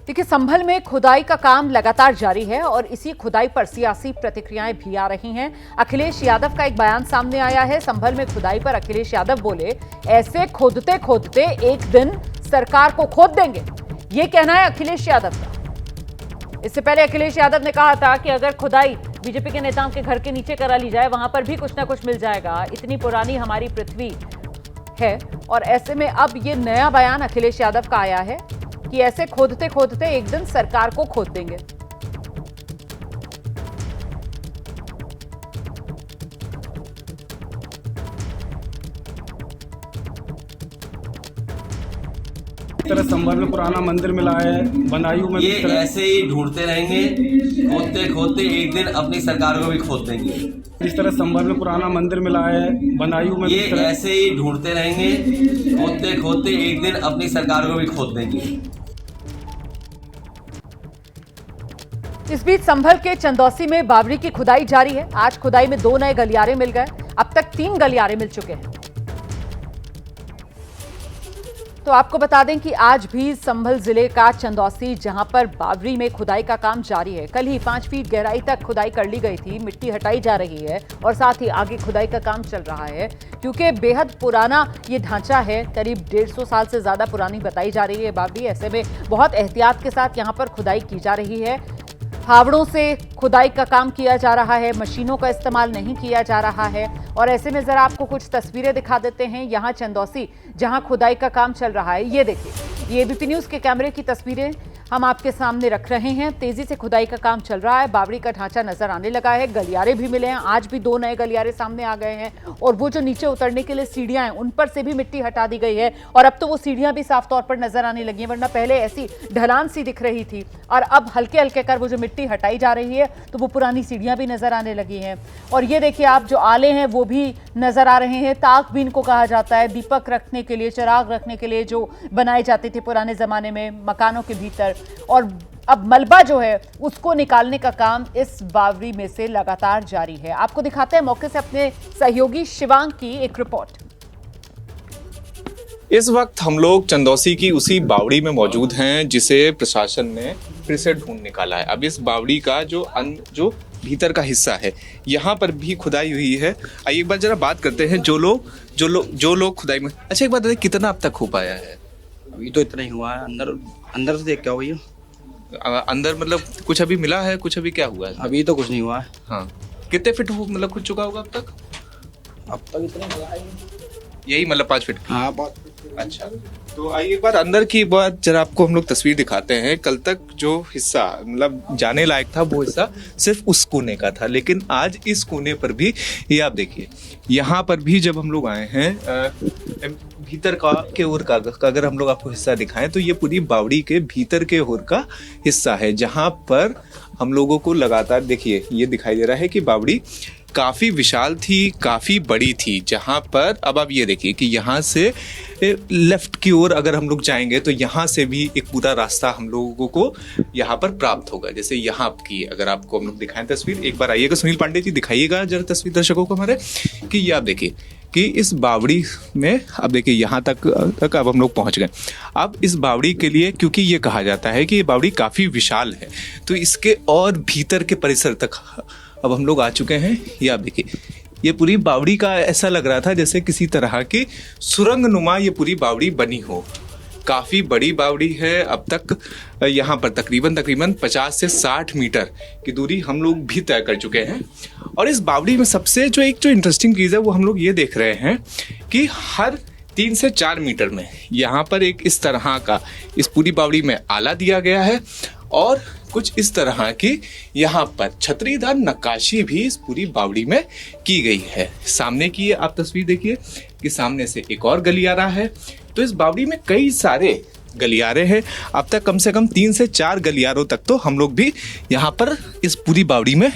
देखिए, संभल में खुदाई का काम लगातार जारी है और इसी खुदाई पर सियासी प्रतिक्रियाएं भी आ रही हैं। अखिलेश यादव का एक बयान सामने आया है। संभल में खुदाई पर अखिलेश यादव बोले, ऐसे खोदते खोदते एक दिन सरकार को खोद देंगे। ये कहना है अखिलेश यादव का। इससे पहले अखिलेश यादव ने कहा था कि अगर खुदाई बीजेपी के नेताओं के घर के नीचे करा ली जाए, वहां पर भी कुछ ना कुछ मिल जाएगा। इतनी पुरानी हमारी पृथ्वी है। और ऐसे में अब ये नया बयान अखिलेश यादव का आया है कि ऐसे खोदते खोदते एक दिन सरकार को खोद देंगे। तरह संभल में पुराना मंदिर मिला है, बनायू में ये ऐसे ही ढूंढते रहेंगे, खोदते खोदते एक दिन अपनी सरकार को भी खोद देंगे। जिस तरह संभल में पुराना मंदिर मिला है, बनायू में ये ऐसे ही ढूंढते रहेंगे, खोदते खोदते एक दिन अपनी सरकार को भी खोद देंगे। इस बीच संभल के चंदौसी में बावड़ी की खुदाई जारी है। आज खुदाई में 2 नए गलियारे मिल गए। अब तक 3 गलियारे मिल चुके हैं। तो आपको बता दें कि आज भी संभल जिले का चंदौसी, जहां पर बावड़ी में खुदाई का काम जारी है। कल ही 5 फीट गहराई तक खुदाई कर ली गई थी। मिट्टी हटाई जा रही है और साथ ही आगे खुदाई का काम चल रहा है, क्योंकि बेहद पुराना ये ढांचा है। करीब 150 साल से ज्यादा पुरानी बताई जा रही है बावड़ी। ऐसे में बहुत एहतियात के साथ यहां पर खुदाई की जा रही है। फावड़ों से खुदाई का काम किया जा रहा है, मशीनों का इस्तेमाल नहीं किया जा रहा है। और ऐसे में जरा आपको कुछ तस्वीरें दिखा देते हैं। यहाँ चंदौसी, जहाँ खुदाई का काम चल रहा है, ये देखिए, ये एबीपी न्यूज़ के कैमरे की तस्वीरें हम आपके सामने रख रहे हैं। तेजी से खुदाई का काम चल रहा है। बावड़ी का ढांचा नजर आने लगा है। गलियारे भी मिले हैं। आज भी 2 नए गलियारे सामने आ गए हैं। और वो जो नीचे उतरने के लिए सीढ़ियां हैं, उन पर से भी मिट्टी हटा दी गई है। और अब तो वो सीढ़ियां भी साफ तौर पर नजर आने लगी हैं, वरना पहले ऐसी ढलान सी दिख रही थी। और अब हल्के हल्के कर वो जो मिट्टी हटाई जा रही है, तो वो पुरानी सीढ़ियां भी नजर आने लगी हैं। और ये देखिए, आप जो आले हैं वो भी नजर आ रहे हैं। ताक भी इनको कहा जाता है, दीपक रखने के लिए, चिराग रखने के लिए जो बनाए जाते थे पुराने जमाने में मकानों के भीतर। और अब मलबा जो है उसको निकालने का काम इस बावड़ी में से लगातार जारी है। आपको दिखाते हैं मौके से अपने सहयोगी शिवांग की एक रिपोर्ट। इस वक्त हम लोग चंदौसी की उसी बावड़ी में मौजूद हैं जिसे प्रशासन ने फिर से ढूंढ निकाला है। अब इस बावड़ी का जो भीतर का हिस्सा है, यहाँ पर भी खुदाई हुई है। आइए एक बार जरा बात करते हैं जो लोग खुदाई में। अच्छा, एक बात बताइए, कितना अब तक हो पाया है? अभी तो इतना ही हुआ है। अंदर से देख क्या भैया? अंदर मतलब कुछ अभी मिला है, कुछ अभी क्या हुआ है? अभी तो कुछ नहीं हुआ है। हाँ, कितने फीट मतलब खुद चुका होगा अब तक? अब तक इतना हुआ है, यही मतलब 5 फीट। हाँ 5 फीट। अच्छा, तो आइए एक बार अंदर की बात जरा आपको हम लोग तस्वीर दिखाते हैं। कल तक जो हिस्सा मतलब जाने लायक था, वो हिस्सा सिर्फ उस कोने का था, लेकिन आज इस कोने पर भी ये आप देखिए, यहाँ पर भी जब हम लोग आए हैं भीतर का के ओर का अगर हम लोग आपको हिस्सा दिखाएं, तो ये पूरी बावड़ी के भीतर के ओर का हिस्सा है, जहाँ पर हम लोगों को लगातार देखिए ये दिखाई दे रहा है कि बावड़ी काफ़ी विशाल थी, काफ़ी बड़ी थी। जहाँ पर अब आप ये देखिए कि यहाँ से लेफ्ट की ओर अगर हम लोग जाएंगे तो यहाँ से भी एक पूरा रास्ता हम लोगों को यहाँ पर प्राप्त होगा। जैसे यहाँ की अगर आपको हम लोग दिखाएं तस्वीर, एक बार आइएगा सुनील पांडे जी, दिखाइएगा जरा तस्वीर दर्शकों को हमारे, कि ये आप देखिए कि इस बावड़ी में अब देखिए यहाँ तक अब हम लोग पहुँच गए। अब इस बावड़ी के लिए, क्योंकि ये कहा जाता है कि ये बावड़ी काफ़ी विशाल है, तो इसके और भीतर के परिसर तक अब हम लोग आ चुके हैं। ये आप देखिए, ये पूरी बावड़ी का ऐसा लग रहा था जैसे किसी तरह की सुरंग नुमा ये पूरी बावड़ी बनी हो। काफ़ी बड़ी बावड़ी है। अब तक यहाँ पर तकरीबन 50 से 60 मीटर की दूरी हम लोग भी तय कर चुके हैं। और इस बावड़ी में सबसे जो इंटरेस्टिंग चीज़ है वो हम लोग ये देख रहे हैं कि हर 3 से 4 मीटर में यहाँ पर एक इस तरह का इस पूरी बावड़ी में आला दिया गया है। और कुछ इस तरह की यहाँ पर छतरीदार नक्काशी भी इस पूरी बावड़ी में की गई है। सामने की आप तस्वीर देखिए कि सामने से एक और गलियारा है। तो इस बावड़ी में कई सारे गलियारे हैं। अब तक कम से कम 3 से 4 गलियारों तक तो हम लोग भी यहाँ पर इस पूरी बावड़ी में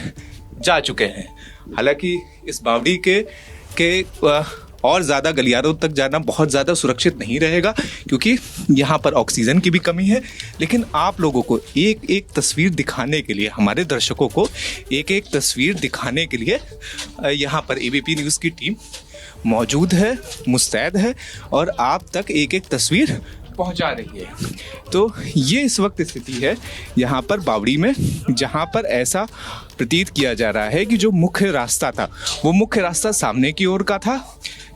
जा चुके हैं। हालांकि इस बावड़ी के और ज़्यादा गलियारों तक जाना बहुत ज़्यादा सुरक्षित नहीं रहेगा, क्योंकि यहाँ पर ऑक्सीजन की भी कमी है। लेकिन आप लोगों को एक एक तस्वीर दिखाने के लिए, हमारे दर्शकों को एक एक तस्वीर दिखाने के लिए यहाँ पर एबीपी न्यूज़ की टीम मौजूद है, मुस्तैद है और आप तक एक एक तस्वीर पहुंचा रही है। तो ये इस वक्त स्थिति है यहाँ पर बावड़ी में, जहाँ पर ऐसा प्रतीत किया जा रहा है कि जो मुख्य रास्ता था वो मुख्य रास्ता सामने की ओर का था,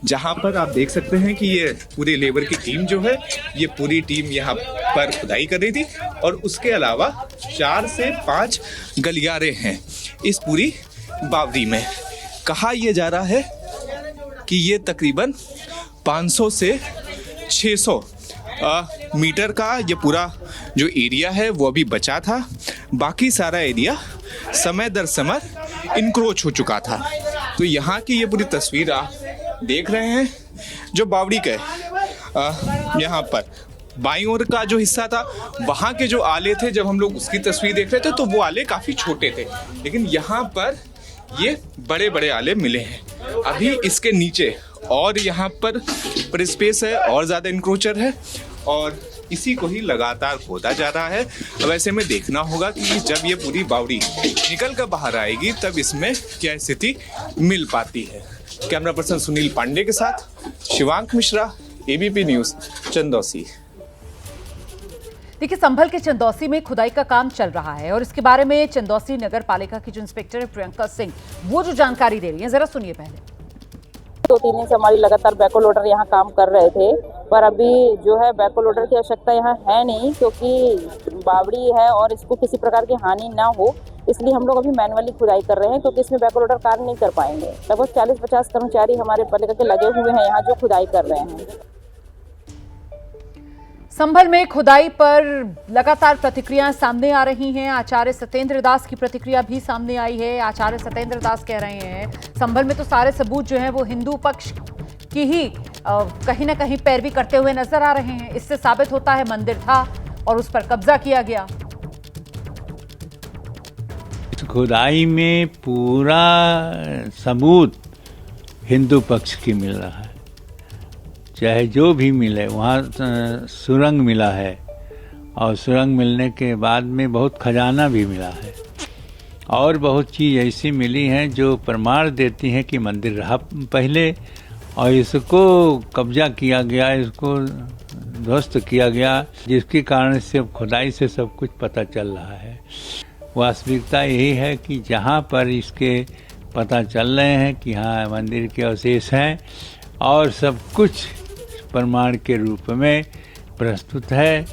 जहाँ पर आप देख सकते हैं कि ये पूरी लेबर की टीम जो है ये पूरी टीम यहाँ पर खुदाई कर रही थी, और उसके अलावा 4 से 5 गलियारे हैं इस पूरी बावड़ी में। कहा यह जा रहा है कि ये तकरीबन 500 से 600 मीटर का ये पूरा जो एरिया है वो अभी बचा था, बाकी सारा एरिया समय दर समय इनक्रोच हो चुका था। तो यहाँ की ये पूरी तस्वीर आप देख रहे हैं जो बावड़ी के यहाँ पर बाईं ओर का जो हिस्सा था वहाँ के जो आले थे, जब हम लोग उसकी तस्वीर देख रहे थे तो वो आले काफ़ी छोटे थे, लेकिन यहाँ पर ये बड़े बड़े आले मिले हैं। अभी इसके नीचे और यहाँ पर स्पेस है और ज़्यादा इंक्रोचर है, और इसी को ही लगातार खोदा जा रहा है। अब ऐसे में देखना होगा कि जब ये पूरी बावड़ी निकल कर बाहर आएगी तब इसमें क्या स्थिति मिल पाती है। कैमरा पर्सन सुनील पांडे के साथ शिवांक मिश्रा, एबीपी न्यूज़, चंदौसी। देखिए, संभल के चंदौसी में खुदाई का काम चल रहा है और इसके बारे में चंदौसी नगर पालिका की जो इंस्पेक्टर है प्रियंका सिंह, वो जो जानकारी दे रही है, जरा सुनिए पहले। 2-3 दिन से हमारी लगातार बैको लोडर यहाँ काम कर रहे थे, पर अभी जो है बैको लोडर की आवश्यकता यहाँ है नहीं, क्योंकि बावड़ी है और इसको किसी प्रकार की हानि ना हो, इसलिए हम लोग अभी मैनुअली खुदाई कर रहे हैं, क्योंकि इसमें बैको लोडर कार्य नहीं कर पाएंगे। लगभग 40-50 कर्मचारी हमारे पालिका के लगे हुए हैं यहाँ जो खुदाई कर रहे हैं। संभल में खुदाई पर लगातार प्रतिक्रियाएं सामने आ रही हैं। आचार्य सत्येंद्र दास की प्रतिक्रिया भी सामने आई है। आचार्य सत्येंद्र दास कह रहे हैं संभल में तो सारे सबूत जो हैं वो हिंदू पक्ष की ही कहीं ना कहीं पैरवी करते हुए नजर आ रहे हैं। इससे साबित होता है मंदिर था और उस पर कब्जा किया गया। खुदाई में पूरा सबूत हिंदू पक्ष की मिल रहा है, चाहे जो भी मिले। वहाँ सुरंग मिला है और सुरंग मिलने के बाद में बहुत खजाना भी मिला है और बहुत चीज़ ऐसी मिली हैं जो प्रमाण देती हैं कि मंदिर रहा पहले और इसको कब्जा किया गया, इसको ध्वस्त किया गया, जिसके कारण से खुदाई से सब कुछ पता चल रहा है। वास्तविकता यही है कि जहाँ पर इसके पता चल रहे हैं कि हाँ मंदिर के अवशेष हैं और सब कुछ प्रमाण के रूप में प्रस्तुत है।